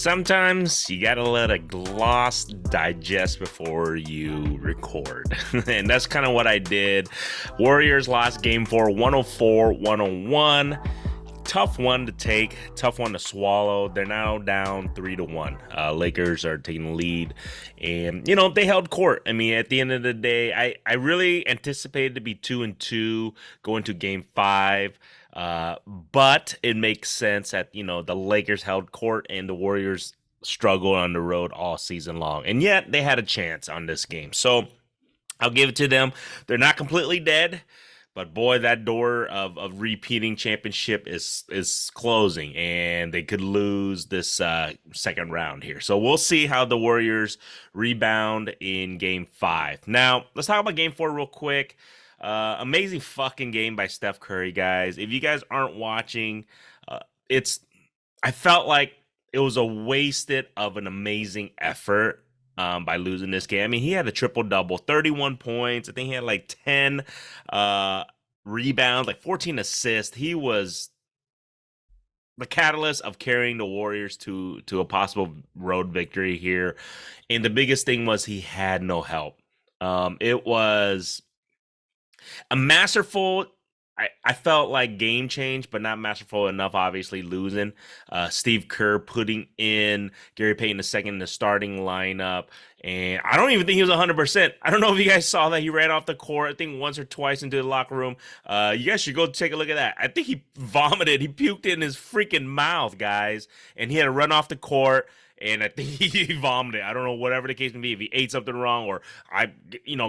Sometimes you gotta let a gloss digest before you record. And that's kind of what I did. Warriors lost game 4, 104-101. Tough one to take, tough one to swallow. They're now down 3-1. Lakers are taking the lead, and they held court. I mean, at the end of the day, I really anticipated to be 2-2 going to game 5. But it makes sense that the Lakers held court and the Warriors struggled on the road all season long, and yet they had a chance on this game. So I'll give it to them. They're not completely dead. But boy, that door of repeating championship is closing, and they could lose this second round here. So we'll see how the Warriors rebound in Game 5. Now, let's talk about Game 4 real quick. Amazing fucking game by Steph Curry, guys. If you guys aren't watching, I felt like it was a wasted of an amazing effort by losing this game. I mean, he had a triple-double, 31 points. I think he had like 10 rebounds, like 14 assists. He was the catalyst of carrying the Warriors to a possible road victory here. And the biggest thing was he had no help. It was a masterful, I felt like game change, but not masterful enough, obviously losing. Steve Kerr putting in Gary Payton II in the starting lineup. And I don't even think he was 100%. I don't know if you guys saw that. He ran off the court, I think once or twice into the locker room. You guys should go take a look at that. I think he vomited. He puked in his freaking mouth, guys. And he had to run off the court. And I think he vomited. I don't know, whatever the case may be, if he ate something wrong, or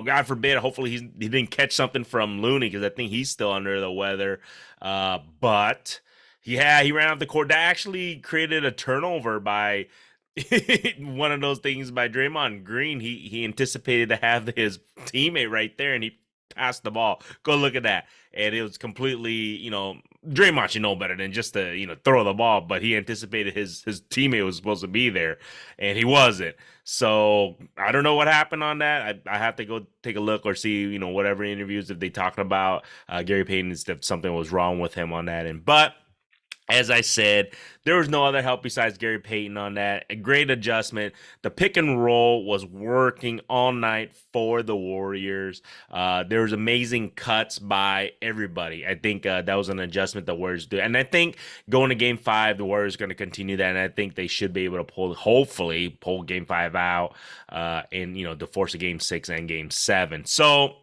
God forbid, hopefully he didn't catch something from Looney, because I think he's still under the weather. But yeah, he ran off the court. That actually created a turnover by one of those things by Draymond Green. He anticipated to have his teammate right there, and he passed the ball. Go look at that. And it was completely, Draymond should know better than just to, throw the ball, but he anticipated his teammate was supposed to be there, and he wasn't. So I don't know what happened on that. I have to go take a look or see, whatever interviews if they talked about Gary Payton, if something was wrong with him on that end. But as I said, there was no other help besides Gary Payton on that. A great adjustment. The pick and roll was working all night for the Warriors. There was amazing cuts by everybody. I think that was an adjustment the Warriors do. And I think going to Game 5, the Warriors are going to continue that. And I think they should be able to hopefully pull Game 5 out and, to force a Game 6 and Game 7. So,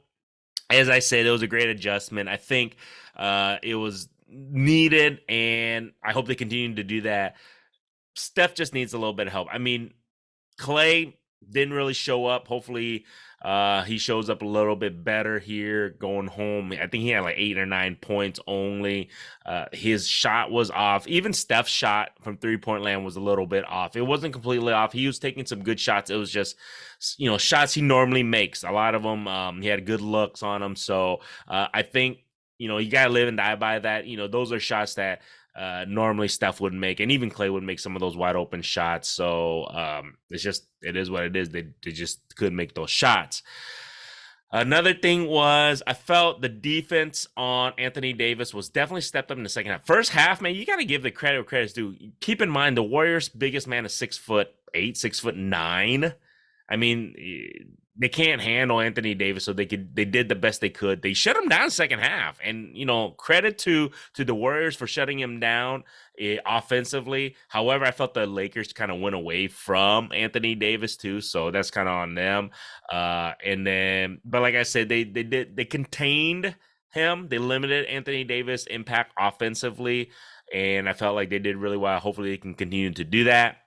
as I said, it was a great adjustment. I think it was needed, and I hope they continue to do that. Steph just needs a little bit of help. I mean, Clay didn't really show up. Hopefully he shows up a little bit better here going home. I think he had like 8 or 9 points only. His shot was off. Even Steph's shot from three-point land was a little bit off. It wasn't completely off. He was taking some good shots. It was just, shots he normally makes. A lot of them, he had good looks on them. So I think, you got to live and die by that. Those are shots that normally Steph wouldn't make, and even Clay would make some of those wide open shots. So it is what it is. They just couldn't make those shots. Another thing was I felt the defense on Anthony Davis was definitely stepped up in the second half. First half, man, you got to give the credit where credit's due. Keep in mind the Warriors' biggest man is 6'8", 6'9". I mean, they can't handle Anthony Davis, so they did the best they could. They shut him down second half, and credit to the Warriors for shutting him down offensively. However, I felt the Lakers kind of went away from Anthony Davis too, so that's kind of on them. But like I said, they contained him. They limited Anthony Davis' impact offensively, and I felt like they did really well. Hopefully, they can continue to do that.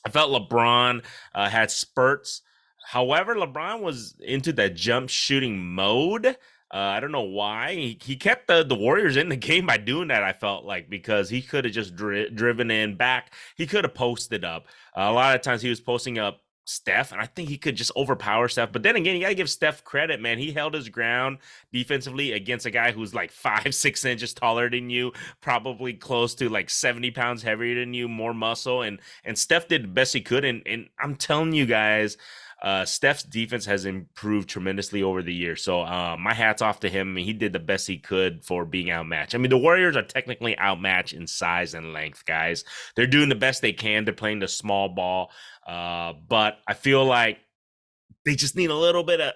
I felt LeBron had spurts. However, LeBron was into that jump shooting mode. I don't know why. He kept the Warriors in the game by doing that, I felt like, because he could have just driven in back. He could have posted up. A lot of times he was posting up Steph, and I think he could just overpower Steph. But then again, you got to give Steph credit, man. He held his ground defensively against a guy who's like 5-6 inches taller than you, probably close to like 70 pounds heavier than you, more muscle. And Steph did the best he could. And I'm telling you guys, Steph's defense has improved tremendously over the years. So my hat's off to him. I mean, he did the best he could for being outmatched. I mean, the Warriors are technically outmatched in size and length, guys. They're doing the best they can. They're playing the small ball. But I feel like they just need a little bit of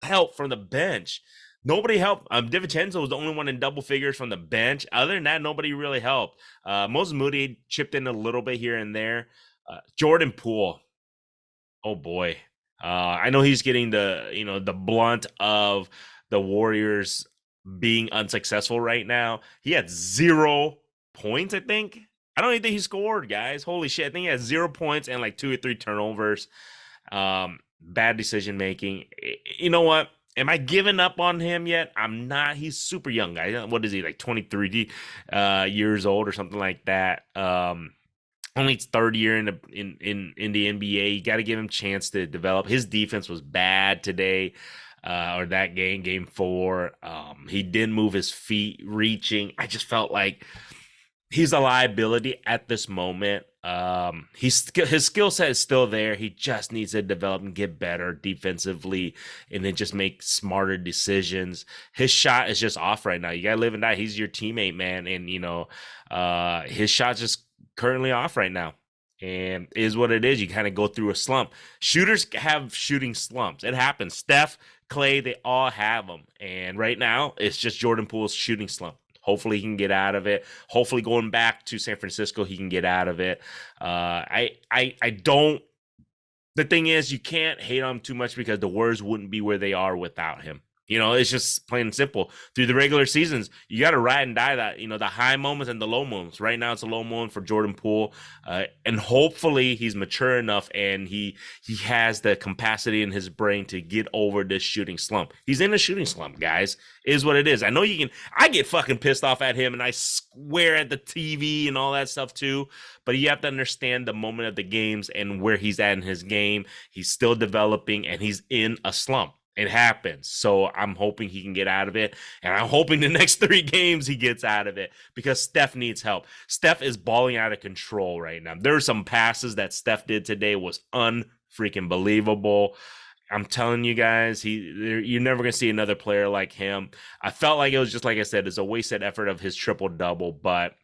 help from the bench. Nobody helped. DiVincenzo was the only one in double figures from the bench. Other than that, nobody really helped. Moses Moody chipped in a little bit here and there. Jordan Poole, oh boy, I know he's getting the blunt of the Warriors being unsuccessful right now. He had 0 points, I think. I don't even think he scored, guys. Holy shit! I think he had 0 points and like 2 or 3 turnovers. Bad decision making. You know what? Am I giving up on him yet? I'm not. He's super young, guy. What is he, like 23 years old or something like that? Only its third year in the NBA. You got to give him a chance to develop. His defense was bad today, or that game 4. He didn't move his feet reaching. I just felt like he's a liability at this moment. His skill set is still there. He just needs to develop and get better defensively, and then just make smarter decisions. His shot is just off right now. You gotta live and die. He's your teammate, man, and his shot's just currently off right now. And is what it is. You kind of go through a slump. Shooters have shooting slumps. It happens. Steph, Clay, they all have them. And right now, it's just Jordan Poole's shooting slump. Hopefully he can get out of it. Hopefully going back to San Francisco, he can get out of it. I don't. The thing is, you can't hate on him too much because the Warriors wouldn't be where they are without him. It's just plain and simple. Through the regular seasons, you got to ride and die that, the high moments and the low moments. Right now, it's a low moment for Jordan Poole. And hopefully he's mature enough and he has the capacity in his brain to get over this shooting slump. He's in a shooting slump, guys. Is what it is. I know I get fucking pissed off at him and I swear at the TV and all that stuff too. But you have to understand the moment of the games and where he's at in his game. He's still developing and he's in a slump. It happens. So I'm hoping he can get out of it. And I'm hoping the next 3 games he gets out of it because Steph needs help. Steph is balling out of control right now. There are some passes that Steph did today was unfreaking believable. I'm telling you guys, you're never going to see another player like him. I felt like it was just, like I said, it's a wasted effort of his triple-double, but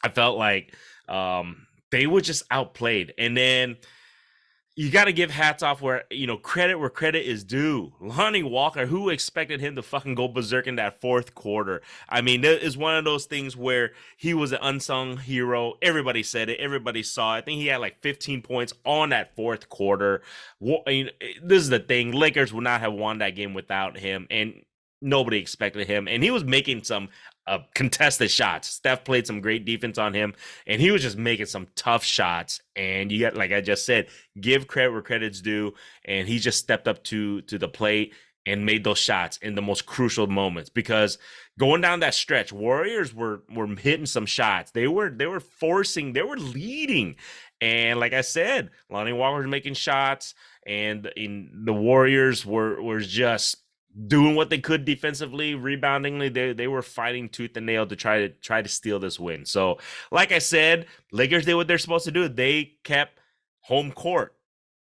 I felt like they were just outplayed. And then you got to give hats off where credit is due. Lonnie Walker, who expected him to fucking go berserk in that 4th quarter? I mean, it is one of those things where he was an unsung hero. Everybody said it. Everybody saw it. I think he had like 15 points on that 4th quarter. This is the thing. Lakers would not have won that game without him, and nobody expected him. And he was making some contested shots. Steph played some great defense on him, and he was just making some tough shots. And you got, like I just said, give credit where credit's due. And he just stepped up to the plate and made those shots in the most crucial moments. Because going down that stretch, Warriors were hitting some shots. They were leading. And like I said, Lonnie Walker was making shots, and the Warriors were just doing what they could defensively, reboundingly. They were fighting tooth and nail to try to steal this win. So, like I said, Lakers did what they're supposed to do. They kept home court,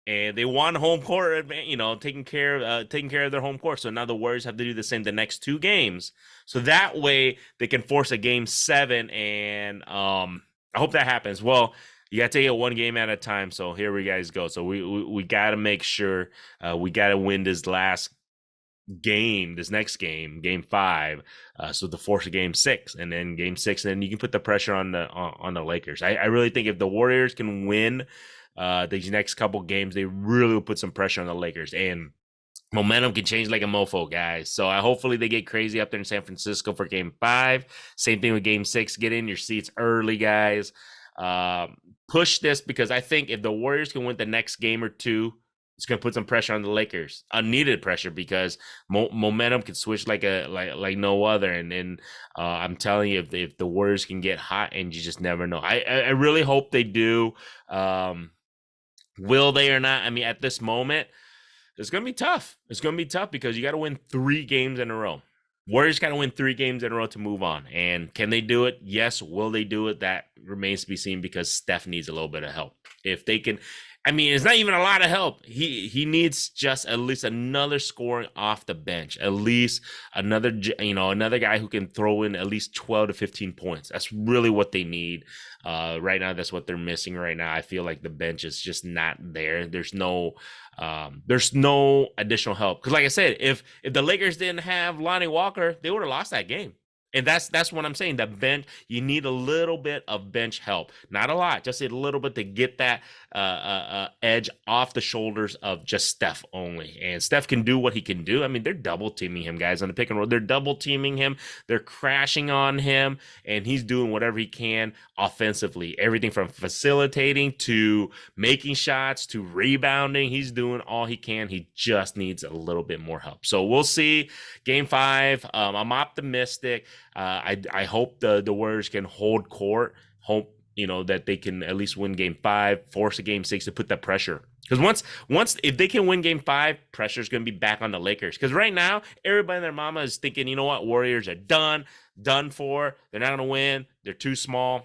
and they won home court. Taking care of their home court. So now the Warriors have to do the same the next 2 games. So that way they can force a game 7, and I hope that happens. Well, you got to take it 1 game at a time. So here we guys go. So we got to make sure we got to win this next game 5, so the force of game 6, and then game 6, and then you can put the pressure on the Lakers. I really think if the Warriors can win these next couple games, they really will put some pressure on the Lakers, and momentum can change like a mofo, guys. So hopefully they get crazy up there in San Francisco for game 5. Same thing with game 6. Get in your seats early, guys. Push this, because I think if the Warriors can win the next game or 2, it's going to put some pressure on the Lakers, unneeded pressure, because momentum can switch like no other. And then I'm telling you, if the Warriors can get hot, and you just never know. I really hope they do. Will they or not? I mean, at this moment, it's going to be tough. It's going to be tough because you got to win 3 games in a row. Warriors got to win 3 games in a row to move on. And can they do it? Yes. Will they do it? That remains to be seen, because Steph needs a little bit of help. If they can, I mean, it's not even a lot of help. He needs just at least another scoring off the bench, at least another guy who can throw in at least 12 to 15 points. That's really what they need right now. That's what they're missing right now. I feel like the bench is just not there. There's no additional help, because like I said, if the Lakers didn't have Lonnie Walker, they would have lost that game. And that's what I'm saying. The bench, you need a little bit of bench help, not a lot, just a little bit to get that edge off the shoulders of just Steph only. And Steph can do what he can do. I mean, they're double teaming him, guys, on the pick and roll. They're double teaming him. They're crashing on him, and he's doing whatever he can offensively. Everything from facilitating to making shots to rebounding. He's doing all he can. He just needs a little bit more help. So we'll see. Game 5. I'm optimistic. I hope the Warriors can hold court. Hope that they can at least win Game 5, force a Game 6 to put that pressure. Because once if they can win Game 5, pressure is going to be back on the Lakers. Because right now, everybody and their mama is thinking, you know what, Warriors are done for. They're not going to win. They're too small.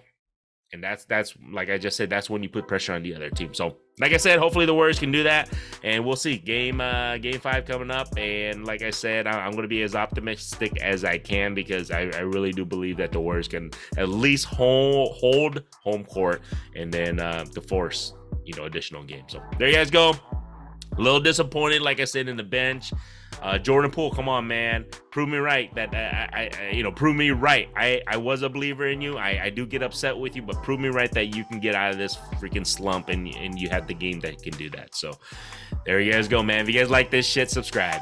And that's like I just said, that's when you put pressure on the other team. So like I said, hopefully the Warriors can do that, and we'll see. Game 5 coming up, and like I said, I'm going to be as optimistic as I can, because I really do believe that the Warriors can at least hold home court, and then to force additional games. So there you guys go. A little disappointed, like I said, in the bench. Jordan Poole, come on, man. Prove me right. Prove me right. I was a believer in you. I do get upset with you, but prove me right that you can get out of this freaking slump, and you have the game that can do that. So there you guys go, man. If you guys like this shit, subscribe.